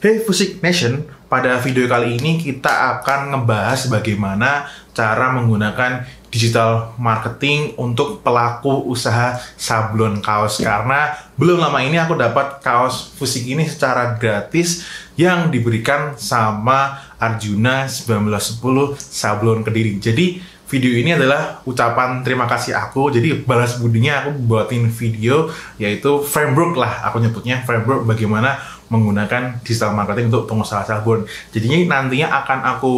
Hey Fusik Nation, pada video kali ini kita akan ngebahas bagaimana cara menggunakan digital marketing untuk pelaku usaha sablon kaos. Karena belum lama ini aku dapat kaos Fusik ini secara gratis yang diberikan sama Arjuna 1910 Sablon Kediri. Jadi video ini adalah ucapan terima kasih aku. Jadi balas budinya aku buatin video, yaitu framework lah aku nyebutnya, framework bagaimana menggunakan digital marketing untuk pengusaha sabun. Jadinya nantinya akan aku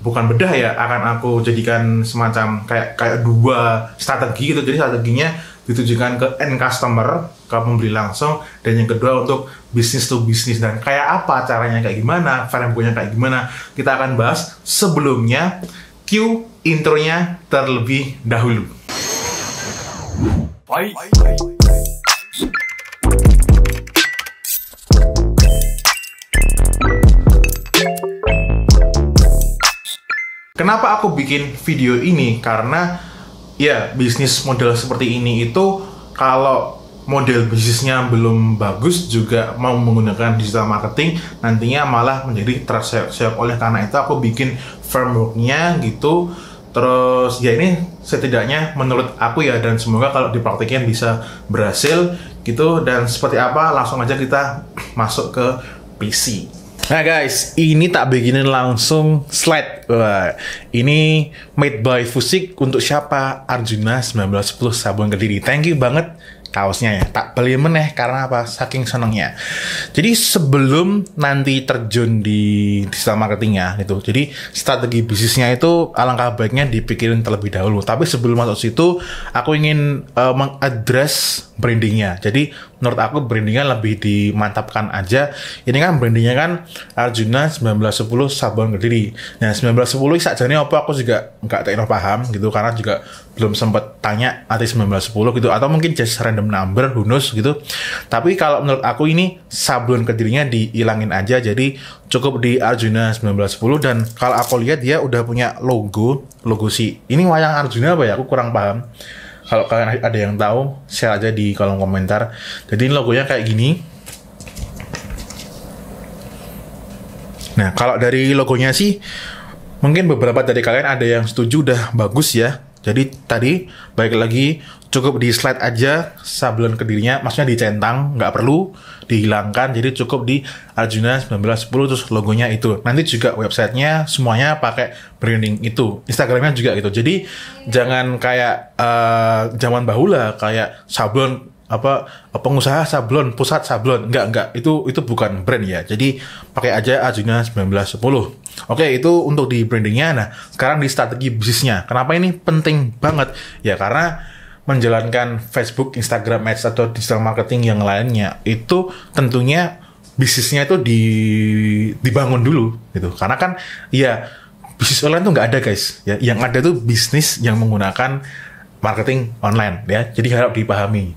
bukan bedah ya, akan aku jadikan semacam kayak dua strategi gitu. Jadi strateginya ditujukan ke end customer, ke pembeli langsung, dan yang kedua untuk business to business. Dan kayak apa caranya, kayak gimana, frameworknya kayak gimana, kita akan bahas. Sebelumnya cue intronya terlebih dahulu. Bye. Kenapa aku bikin video ini? Karena ya bisnis model seperti ini itu kalau model bisnisnya belum bagus juga mau menggunakan digital marketing nantinya malah menjadi terseok-seok. Oleh karena itu aku bikin frameworknya gitu. Terus ya ini setidaknya menurut aku ya, dan semoga kalau dipraktikkan bisa berhasil gitu. Dan seperti apa, langsung aja kita masuk ke PC. Nah guys, ini tak bikinin langsung slide. Wah, ini made by Fusik untuk siapa? Arjuna 1910 Sablon Kediri. Thank you banget kaosnya ya. Tak beli meneh karena apa? Saking senengnya. Jadi sebelum nanti terjun di digital marketingnya gitu, jadi strategi bisnisnya itu alangkah baiknya dipikirin terlebih dahulu. Tapi sebelum masuk situ, aku ingin mengadres brandingnya. Jadi menurut aku brandingnya lebih dimantapkan aja. Ini kan brandingnya kan Arjuna 1910 Sablon Kediri. Nah 1910 sakjane apa aku juga nggak terlalu paham gitu, karena juga belum sempat tanya arti 1910 gitu, atau mungkin just random number, who knows gitu. Tapi kalau menurut aku ini Sablon Kedirinya dihilangin aja, jadi cukup di Arjuna 1910. Dan kalau aku lihat dia udah punya logo si ini wayang Arjuna apa ya, aku kurang paham. Kalau kalian ada yang tahu, share aja di kolom komentar. Jadi logonya kayak gini. Nah, kalau dari logonya sih, mungkin beberapa dari kalian ada yang setuju udah bagus ya. Jadi tadi, balik lagi, cukup di slide aja Sablon Kedirinya, maksudnya dicentang, nggak perlu dihilangkan. Jadi cukup di Arjuna 1910 terus logonya itu. Nanti juga websitenya semuanya pakai branding itu, Instagramnya juga gitu. Jadi jangan kayak zaman bahula kayak sablon apa pengusaha sablon, pusat sablon, enggak, itu bukan brand ya. Jadi pakai aja Arjuna 1910. Oke, itu untuk di brandingnya. Nah, sekarang di strategi bisnisnya. Kenapa ini penting banget? Ya karena menjalankan Facebook, Instagram Ads atau digital marketing yang lainnya itu tentunya bisnisnya itu dibangun dulu gitu. Karena kan ya bisnis online tuh nggak ada guys. Ya, yang ada tuh bisnis yang menggunakan marketing online ya. Jadi harap dipahami.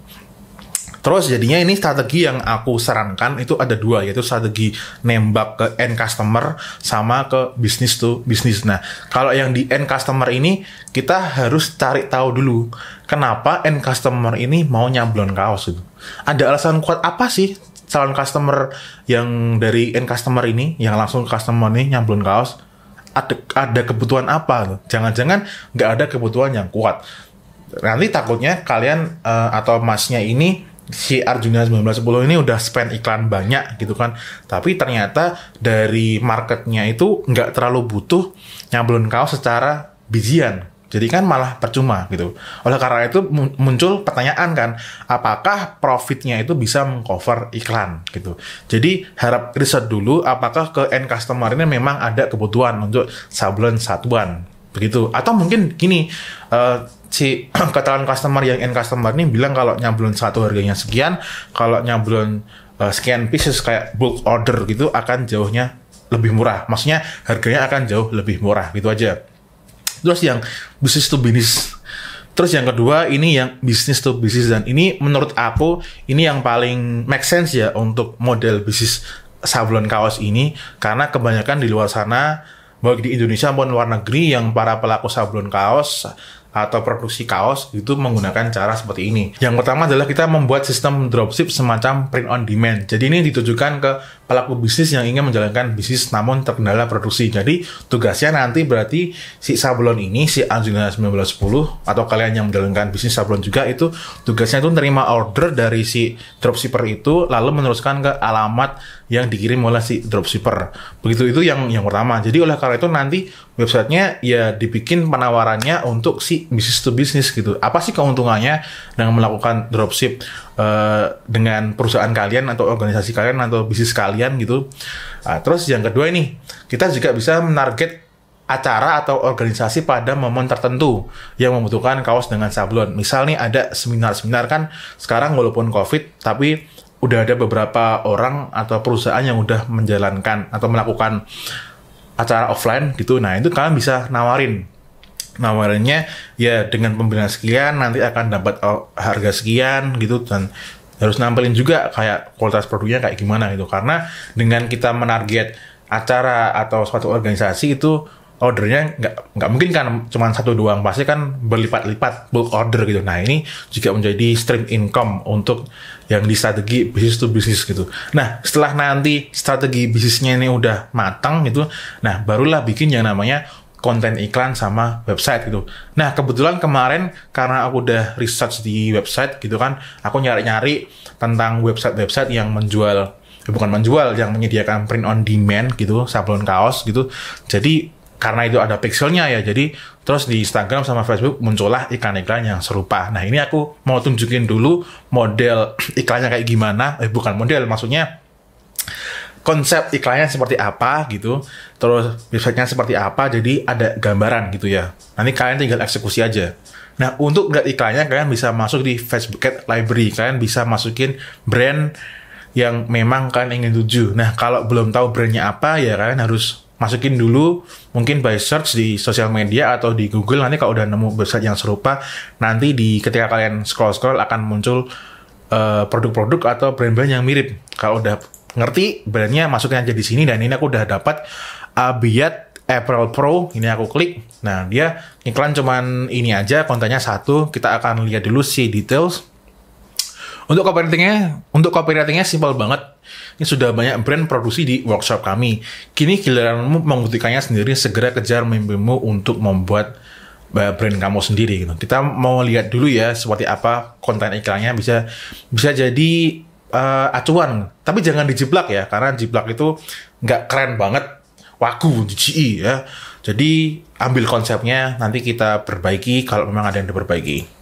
Terus jadinya ini strategi yang aku sarankan itu ada dua, yaitu strategi nembak ke end customer sama ke business to business. Nah, kalau yang di end customer ini kita harus cari tahu dulu kenapa end customer ini mau nyablon kaos itu. Ada alasan kuat apa sih calon customer yang dari end customer ini yang langsung customer ini nyablon kaos? Ada kebutuhan apa? Jangan-jangan nggak ada kebutuhan yang kuat. Nanti takutnya kalian atau masnya ini, si Arjuna 1910 ini udah spend iklan banyak gitu kan, tapi ternyata dari marketnya itu nggak terlalu butuh nyablon kaos secara bijian, jadi kan malah percuma gitu. Oleh karena itu muncul pertanyaan kan, apakah profitnya itu bisa mengcover iklan gitu. Jadi harap riset dulu apakah ke end customer ini memang ada kebutuhan untuk sablon satuan begitu, atau mungkin gini, si calon customer yang end customer ini bilang kalau nyablon satu harganya sekian, kalau nyablon sekian pieces kayak bulk order gitu akan jauhnya lebih murah, maksudnya harganya akan jauh lebih murah gitu aja. Terus yang business to business, terus yang kedua ini yang business to business, dan ini menurut aku ini yang paling make sense ya untuk model bisnis sablon kaos ini, karena kebanyakan di luar sana baik di Indonesia maupun luar negeri yang para pelaku sablon kaos atau produksi kaos itu menggunakan cara seperti ini. Yang pertama adalah kita membuat sistem dropship semacam print on demand. Jadi ini ditujukan ke pelaku bisnis yang ingin menjalankan bisnis namun terkendala produksi. Jadi tugasnya nanti berarti si sablon ini, si Angelina 1910 atau kalian yang menjalankan bisnis sablon juga, itu tugasnya itu menerima order dari si dropshipper itu lalu meneruskan ke alamat yang dikirim oleh si dropshipper. Begitu, itu yang pertama. Jadi oleh karena itu nanti websitenya ya dibikin penawarannya untuk si bisnis to bisnis gitu. Apa sih keuntungannya dengan melakukan dropship dengan perusahaan kalian atau organisasi kalian atau bisnis kalian gitu. Terus yang kedua ini, kita juga bisa menarget acara atau organisasi pada momen tertentu yang membutuhkan kaos dengan sablon. Misal nih ada seminar-seminar kan sekarang walaupun COVID tapi udah ada beberapa orang atau perusahaan yang udah menjalankan atau melakukan acara offline gitu. Nah, itu kalian bisa nawarinnya ya dengan pembelian sekian nanti akan dapat harga sekian gitu, dan harus nampilin juga kayak kualitas produknya kayak gimana gitu. Karena dengan kita menarget acara atau suatu organisasi itu ordernya nggak mungkin kan cuma satu doang, pasti kan berlipat-lipat bulk order gitu. Nah, ini juga menjadi stream income untuk yang di strategi bisnis to bisnis gitu. Nah, setelah nanti strategi bisnisnya ini udah matang gitu, nah barulah bikin yang namanya konten iklan sama website gitu. Nah, kebetulan kemarin karena aku udah research di website gitu kan, aku nyari-nyari tentang website-website yang yang menyediakan print on demand gitu, sablon kaos gitu. Jadi karena itu ada pixelnya ya, jadi terus di Instagram sama Facebook muncullah iklan-iklan yang serupa. Nah, ini aku mau tunjukin dulu model iklannya kayak gimana. Bukan model, maksudnya konsep iklannya seperti apa gitu, terus websitenya seperti apa, jadi ada gambaran gitu ya. Nanti kalian tinggal eksekusi aja. Nah, untuk lihat iklannya kalian bisa masuk di Facebook Ad Library, kalian bisa masukin brand yang memang kalian ingin tuju. Nah, kalau belum tahu brandnya apa ya kalian harus masukin dulu mungkin by search di sosial media atau di Google. Nanti kalau udah nemu website yang serupa, nanti ketika kalian scroll akan muncul produk-produk atau brand-brand yang mirip. Kalau udah ngerti brandnya, masukin aja di sini. Dan ini aku udah dapat Abiyat Apparel Pro, ini aku klik. Nah, dia iklan cuman ini aja, kontennya satu. Kita akan lihat dulu si details. Untuk copywritingnya simpel banget. Ini sudah banyak brand produksi di workshop kami. Kini giliranmu membuktikannya sendiri, segera kejar mimpimu untuk membuat brand kamu sendiri gitu. Kita mau lihat dulu ya seperti apa konten iklannya, bisa jadi acuan. Tapi jangan dijiplak ya, karena jiplak itu nggak keren banget, wagu, jijik ya. Jadi ambil konsepnya, nanti kita perbaiki kalau memang ada yang diperbaiki.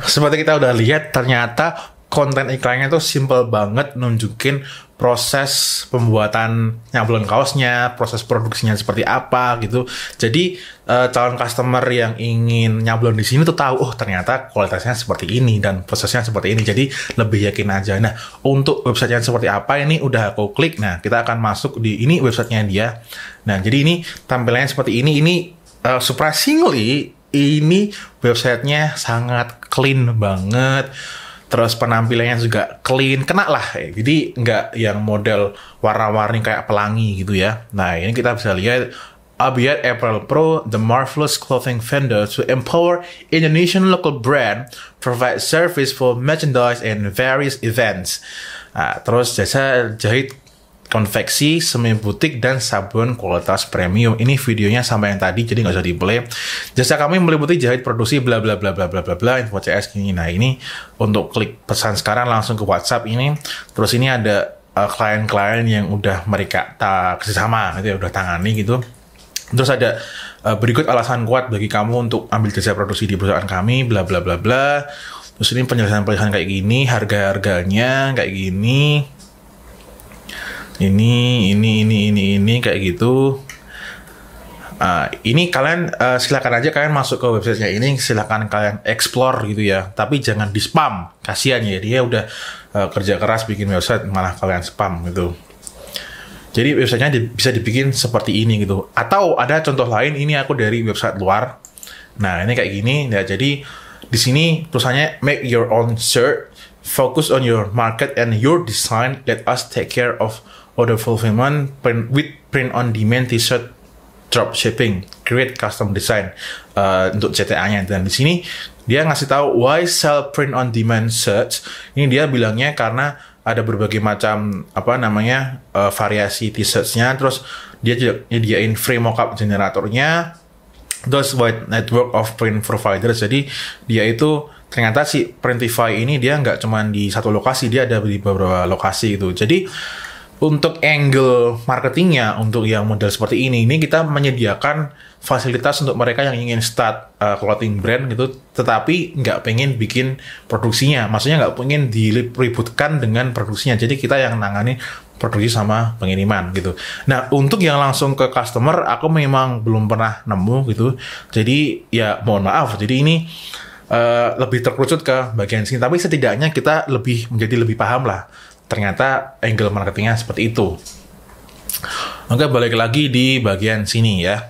Seperti kita udah lihat, ternyata konten iklannya tuh simple banget, nunjukin proses pembuatan nyablon kaosnya, proses produksinya seperti apa gitu. Jadi calon customer yang ingin nyablon di sini tuh tahu, oh ternyata kualitasnya seperti ini dan prosesnya seperti ini. Jadi lebih yakin aja. Nah, untuk websitenya seperti apa ini udah aku klik. Nah, kita akan masuk di ini websitenya dia. Nah, jadi ini tampilannya seperti ini. Ini surprisingly ini websitenya sangat clean banget. Terus penampilannya juga clean, kena lah. Jadi nggak yang model warna-warni kayak pelangi gitu ya. Nah, ini kita bisa lihat Abiyat Apparel Pro, the marvelous clothing vendor to empower Indonesian local brand, provide service for merchandise and various events. Nah, terus jasa jahit konveksi, semi butik, dan sabun kualitas premium. Ini videonya sama yang tadi, jadi nggak usah di-play. Jasa kami meliputi jahit produksi bla bla bla bla bla bla bla, info CS gini. Nah, ini untuk klik pesan sekarang langsung ke WhatsApp ini. Terus ini ada klien-klien yang udah mereka kerjasama gitu ya, udah tangani gitu. Terus ada berikut alasan kuat bagi kamu untuk ambil jasa produksi di perusahaan kami, bla bla bla bla. Terus ini penjelasan-penjelasan kayak gini, harga-harganya kayak gini. Ini kayak gitu. Ini kalian silakan aja kalian masuk ke websitenya ini, silakan kalian explore gitu ya. Tapi jangan di spam, kasihan ya dia udah kerja keras bikin website malah kalian spam gitu. Jadi websitenya bisa dibikin seperti ini gitu. Atau ada contoh lain, ini aku dari website luar. Nah ini kayak gini ya. Jadi di sini tulisannya make your own search, focus on your market and your design. Let us take care of order fulfillment with print on demand t-shirt dropshipping, create custom design untuk CTA-nya. Dan di sini dia ngasih tahu why sell print on demand search. Ini dia bilangnya karena ada berbagai macam variasi t-shirts-nya. Terus dia juga nyediain free mockup generatornya. Terus wide network of print providers. Jadi dia itu ternyata si Printify ini dia nggak cuma di satu lokasi, dia ada di beberapa lokasi gitu. Jadi untuk angle marketingnya, untuk yang model seperti ini kita menyediakan fasilitas untuk mereka yang ingin start clothing brand gitu, tetapi nggak pengen bikin produksinya. Maksudnya nggak pengen diributkan dengan produksinya. Jadi kita yang nangani produksi sama pengiriman gitu. Nah, untuk yang langsung ke customer, aku memang belum pernah nemu gitu. Jadi ya mohon maaf. Jadi ini lebih terkerucut ke bagian sini. Tapi setidaknya kita menjadi lebih paham lah. Ternyata angle marketingnya seperti itu. Oke, balik lagi di bagian sini ya.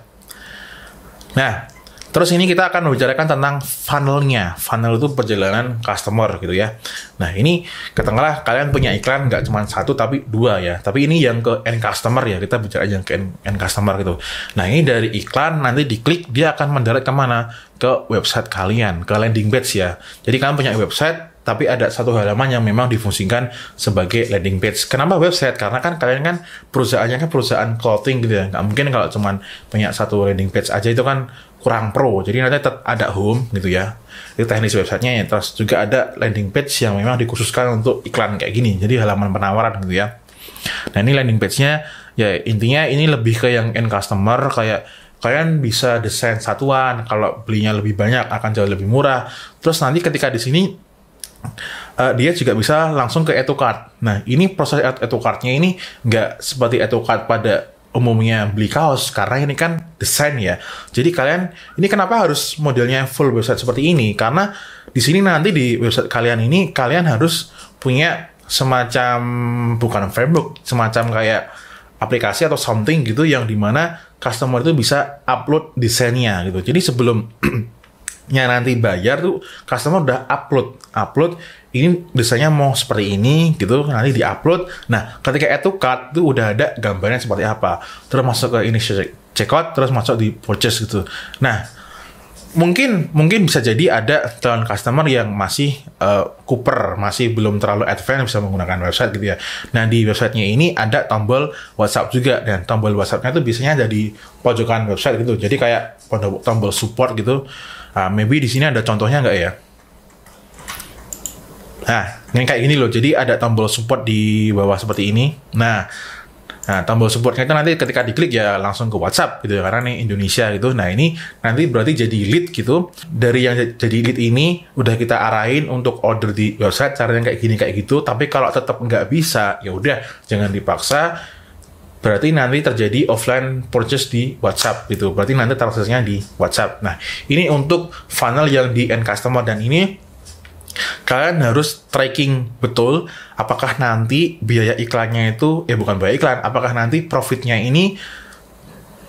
Nah, terus ini kita akan membicarakan tentang funnelnya. Funnel itu perjalanan customer gitu ya. Nah, ini katakanlah kalian punya iklan nggak cuma satu tapi dua ya. Tapi ini yang ke end customer ya. Kita bicara yang ke end customer gitu. Nah, ini dari iklan nanti diklik dia akan mendarat kemana? Ke website kalian, ke landing page ya. Jadi kalian punya website tapi ada satu halaman yang memang difungsikan sebagai landing page. Kenapa website? Karena kan kalian kan perusahaannya kan perusahaan clothing gitu ya. Nggak mungkin kalau cuma punya satu landing page aja itu kan kurang pro. Jadi nanti tetap ada home gitu ya. Itu teknis websitenya ya. Terus juga ada landing page yang memang dikhususkan untuk iklan kayak gini. Jadi halaman penawaran gitu ya. Nah ini landing page-nya ya intinya ini lebih ke yang end customer, kayak kalian bisa desain satuan, kalau belinya lebih banyak akan jauh lebih murah. Terus nanti ketika di sini dia juga bisa langsung ke add to cart. Nah, ini proses add to cart-nya ini nggak seperti add to cart pada umumnya beli kaos, karena ini kan desain ya. Jadi kalian, ini kenapa harus modelnya full website seperti ini? Karena di sini nanti di website kalian ini, kalian harus punya semacam, bukan framework, semacam kayak aplikasi atau something gitu, yang dimana customer itu bisa upload desainnya gitu. Jadi sebelum nanti bayar tuh customer udah upload ini desainnya mau seperti ini gitu, nanti di-upload. Nah, ketika add to cart tuh udah ada gambarnya seperti apa. Terus masuk ke initial checkout, terus masuk di purchase gitu. Nah, mungkin bisa jadi ada calon customer yang masih Cooper, masih belum terlalu advance bisa menggunakan website gitu ya. Nah, di websitenya ini ada tombol WhatsApp juga, dan tombol WhatsApp-nya itu biasanya ada di pojokan website gitu. Jadi kayak tombol support gitu. Maybe di sini ada contohnya nggak ya? Nah, ini kayak gini loh. Jadi ada tombol support di bawah seperti ini. Nah, tombol supportnya itu nanti ketika diklik ya langsung ke WhatsApp gitu ya, karena nih Indonesia gitu. Nah, ini nanti berarti jadi lead gitu. Dari yang jadi lead ini udah kita arahin untuk order di website, caranya kayak gini kayak gitu. Tapi kalau tetap nggak bisa, ya udah jangan dipaksa. Berarti nanti terjadi offline purchase di WhatsApp gitu. Berarti nanti transaksinya di WhatsApp. Nah, ini untuk funnel yang di end customer, dan ini kalian harus tracking betul apakah nanti biaya iklannya itu, bukan biaya iklan, apakah nanti profitnya ini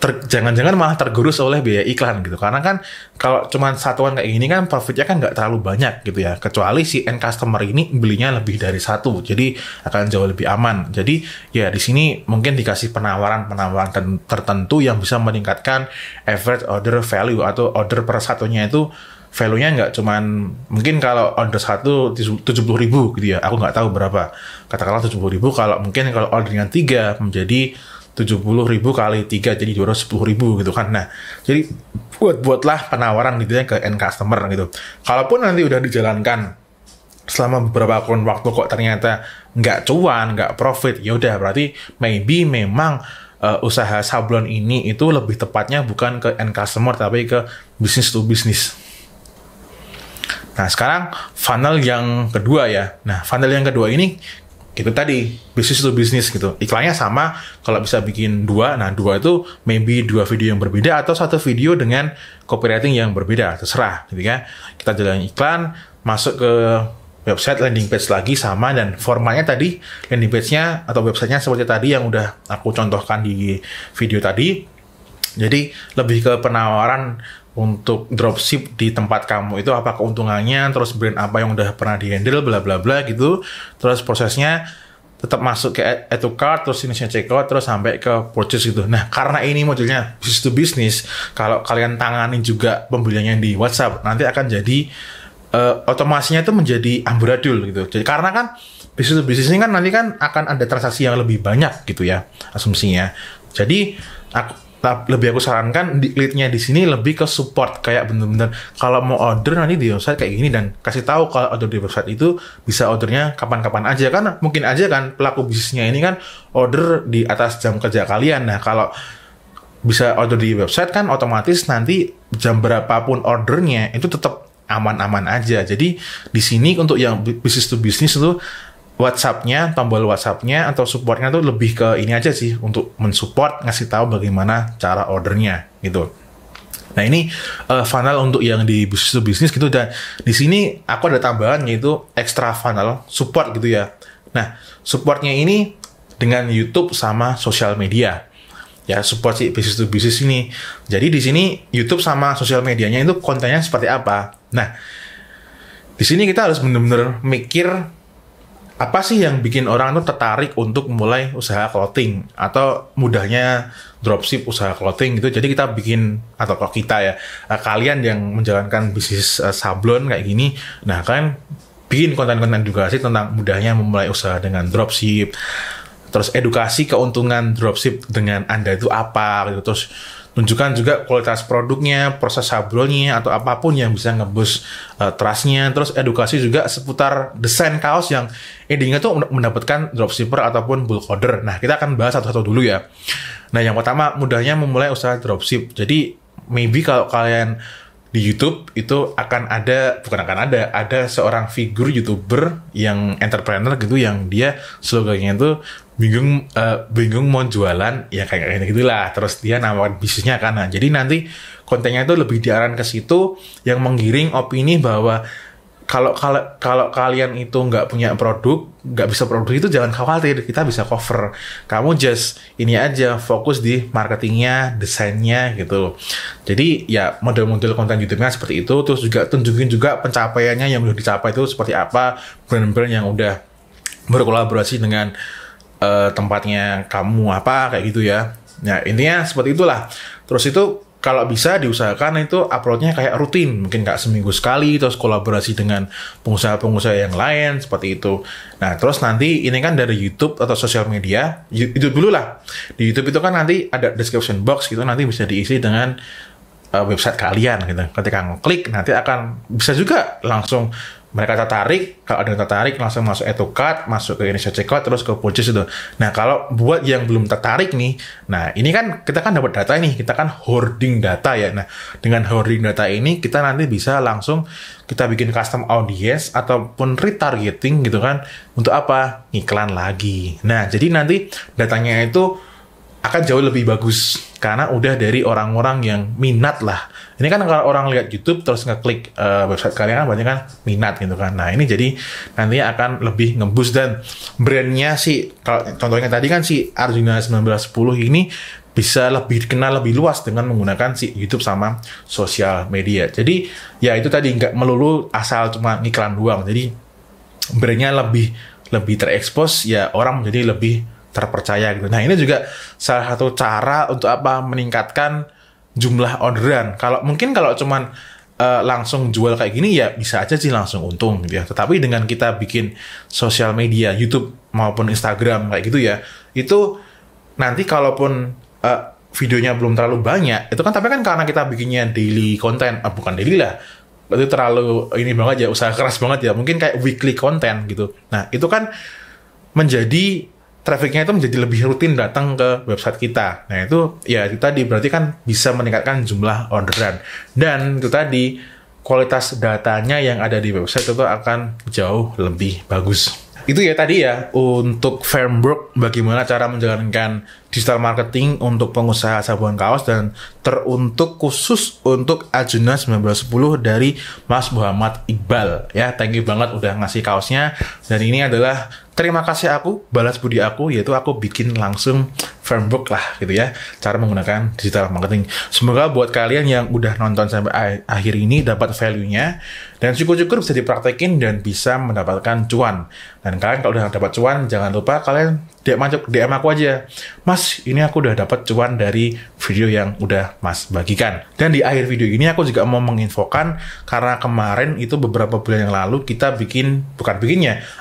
jangan-jangan malah tergerus oleh biaya iklan gitu. Karena kan kalau cuma satuan kayak gini kan profitnya kan nggak terlalu banyak gitu ya, kecuali si end customer ini belinya lebih dari satu, jadi akan jauh lebih aman. Jadi ya di sini mungkin dikasih penawaran tertentu yang bisa meningkatkan average order value, atau order per satunya itu value-nya nggak cuman, mungkin kalau order satu 70.000 gitu ya, aku nggak tahu berapa, katakanlah 70.000, kalau mungkin kalau ordernya 3 menjadi 70.000 kali 3 jadi 210.000 gitu kan. Nah, jadi buatlah penawaran gitu ya ke end customer gitu. Kalaupun nanti udah dijalankan selama beberapa kurun waktu kok ternyata nggak cuan, nggak profit, ya udah berarti maybe memang usaha sablon ini itu lebih tepatnya bukan ke end customer tapi ke business to business. Nah, sekarang funnel yang kedua ya. Nah, funnel yang kedua ini gitu tadi, bisnis to bisnis gitu. Iklannya sama, kalau bisa bikin dua, nah dua itu maybe dua video yang berbeda atau satu video dengan copywriting yang berbeda, terserah gitu ya. Kita jalan iklan, masuk ke website landing page lagi sama, dan formatnya tadi landing page-nya atau websitenya seperti tadi yang udah aku contohkan di video tadi. Jadi lebih ke penawaran untuk dropship di tempat kamu itu apa keuntungannya, terus brand apa yang udah pernah di-handle, bla bla bla gitu. Terus prosesnya tetap masuk ke add to cart, terus initial checkout, terus sampai ke purchase gitu. Nah, karena ini modelnya business to business, kalau kalian tangani juga pembeliannya di WhatsApp, nanti akan jadi otomasinya itu menjadi amburadul gitu. Jadi karena kan business to business ini kan nanti kan akan ada transaksi yang lebih banyak gitu ya, asumsinya. Jadi lebih aku sarankan lead-nya di sini lebih ke support, kayak bener-bener kalau mau order nanti di website kayak gini, dan kasih tahu kalau order di website itu bisa ordernya kapan-kapan aja, kan mungkin aja kan pelaku bisnisnya ini kan order di atas jam kerja kalian. Nah, kalau bisa order di website kan otomatis nanti jam berapapun ordernya itu tetap aman-aman aja. Jadi di sini untuk yang business to business itu WhatsApp-nya, tombol WhatsApp-nya atau support-nya tuh lebih ke ini aja sih, untuk mensupport, ngasih tahu bagaimana cara ordernya gitu. Nah, ini funnel untuk yang di business to business gitu, dan di sini aku ada tambahan yaitu extra funnel support gitu ya. Nah, supportnya ini dengan YouTube sama sosial media. Ya, support si business to business ini. Jadi di sini YouTube sama sosial medianya itu kontennya seperti apa. Nah, di sini kita harus benar-benar mikir apa sih yang bikin orang tuh tertarik untuk mulai usaha clothing atau mudahnya dropship usaha clothing gitu. Jadi kita bikin, atau kalau kita ya, kalian yang menjalankan bisnis sablon kayak gini, nah kalian bikin konten-konten edukasi tentang mudahnya memulai usaha dengan dropship, terus edukasi keuntungan dropship dengan Anda itu apa gitu, terus tunjukkan juga kualitas produknya, proses sablonnya, atau apapun yang bisa nge-boost trust-nya. Terus edukasi juga seputar desain kaos yang endingnya tuh mendapatkan dropshipper ataupun bulk order. Nah, kita akan bahas satu-satu dulu ya. Nah, yang pertama, mudahnya memulai usaha dropship. Jadi, maybe kalau kalian di YouTube itu ada seorang figur YouTuber yang entrepreneur gitu, yang dia slogannya itu bingung mau jualan ya kayak gitulah, terus dia nawarin bisnisnya kan. Nah, jadi nanti kontennya itu lebih diarahkan ke situ yang menggiring opini bahwa kalau kalian itu nggak punya produk, nggak bisa produk itu jangan khawatir, kita bisa cover. Kamu just ini aja, fokus di marketingnya, desainnya gitu. Jadi ya model-model konten YouTube-nya seperti itu. Terus juga tunjukin juga pencapaiannya yang udah dicapai itu seperti apa, brand-brand yang udah berkolaborasi dengan tempatnya kamu apa kayak gitu ya. Nah, intinya seperti itulah. Terus itu kalau bisa diusahakan itu uploadnya kayak rutin, mungkin kayak seminggu sekali, terus kolaborasi dengan pengusaha-pengusaha yang lain, seperti itu. Nah, terus nanti ini kan dari YouTube atau sosial media, YouTube dulu lah. Di YouTube itu kan nanti ada description box gitu, nanti bisa diisi dengan website kalian gitu. Ketika ngeklik, nanti akan bisa juga langsung mereka tertarik, kalau ada yang tertarik langsung masuk add to cart, masuk ke initial checkout, terus ke purchase itu. Nah, kalau buat yang belum tertarik nih, nah ini kan kita kan dapat data nih, kita kan hoarding data ya. Nah, dengan hoarding data ini kita nanti bisa langsung kita bikin custom audience ataupun retargeting gitu kan. Untuk apa? Iklan lagi. Nah, jadi nanti datanya itu akan jauh lebih bagus karena udah dari orang-orang yang minat lah. Ini kan kalau orang lihat YouTube terus ngeklik website kalian kan banyak kan minat gitu kan. Nah, ini jadi nantinya akan lebih ngeboost, dan brandnya sih kalau contohnya tadi kan si Arjuna 1910 ini bisa lebih dikenal lebih luas dengan menggunakan si YouTube sama sosial media. Jadi ya itu tadi nggak melulu asal cuma iklan doang. Jadi brandnya lebih terekspos, ya orang menjadi lebih terpercaya gitu. Nah, ini juga salah satu cara untuk apa meningkatkan jumlah orderan. Kalau cuman langsung jual kayak gini ya bisa aja sih langsung untung gitu ya. Tetapi dengan kita bikin sosial media, YouTube maupun Instagram kayak gitu ya, itu nanti kalaupun videonya belum terlalu banyak, itu kan tapi kan karena kita bikinnya daily content, bukan daily lah, itu terlalu ini banget ya, usaha keras banget ya, mungkin kayak weekly content gitu. Nah, itu kan menjadi trafficnya itu menjadi lebih rutin datang ke website kita. Nah, itu ya itu tadi berarti kan bisa meningkatkan jumlah orderan. Dan itu tadi kualitas datanya yang ada di website itu akan jauh lebih bagus. Itu ya tadi ya, untuk framework bagaimana cara menjalankan digital marketing untuk pengusaha sabun kaos dan teruntuk khusus untuk Arjuna 1910 dari Mas Muhammad Iqbal. Ya, thank you banget udah ngasih kaosnya. Dan ini adalah terima kasih aku, balas budi aku, yaitu aku bikin langsung framework lah gitu ya, cara menggunakan digital marketing. Semoga buat kalian yang udah nonton sampai akhir ini dapat value-nya, dan syukur-syukur bisa dipraktekin dan bisa mendapatkan cuan. Dan kalian kalau udah dapat cuan, jangan lupa kalian DM aku aja, Mas, ini aku udah dapat cuan dari video yang udah Mas bagikan. Dan di akhir video ini aku juga mau menginfokan, karena kemarin itu beberapa bulan yang lalu kita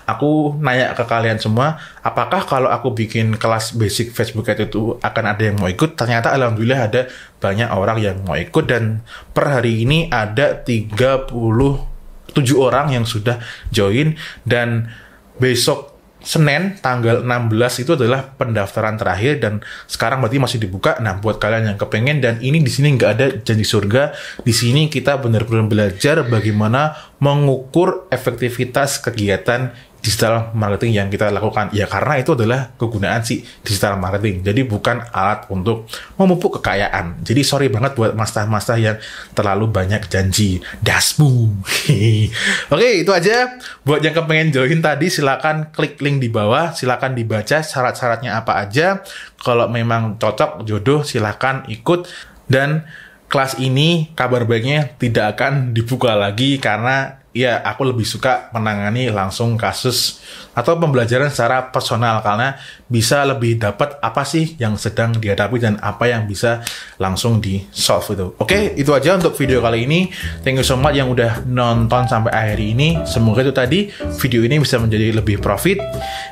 aku nanya ke kalian semua, apakah kalau aku bikin kelas basic Facebook Ads itu akan ada yang mau ikut. Ternyata alhamdulillah ada banyak orang yang mau ikut, dan per hari ini ada 37 orang yang sudah join, dan besok Senin tanggal 16 itu adalah pendaftaran terakhir, dan sekarang berarti masih dibuka. Nah, buat kalian yang kepengen, dan ini di sini nggak ada janji surga, di sini kita benar-benar belajar bagaimana mengukur efektivitas kegiatan digital marketing yang kita lakukan. Ya, karena itu adalah kegunaan si digital marketing. Jadi bukan alat untuk memupuk kekayaan. Jadi sorry banget buat master-master yang terlalu banyak janji. Dasmu. Oke, itu aja. Buat yang kepengen join tadi, silakan klik link di bawah. Silakan dibaca syarat-syaratnya apa aja. Kalau memang cocok jodoh, silakan ikut. Dan kelas ini kabar baiknya tidak akan dibuka lagi, karena ya aku lebih suka menangani langsung kasus atau pembelajaran secara personal, karena bisa lebih dapat apa sih yang sedang dihadapi dan apa yang bisa langsung di solve itu. Oke, itu aja untuk video kali ini. Thank you so much yang udah nonton sampai akhir ini. Semoga itu tadi video ini bisa menjadi lebih profit.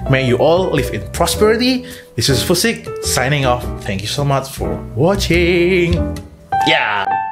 May you all live in prosperity. This is Fusik signing off. Thank you so much for watching. Yeah.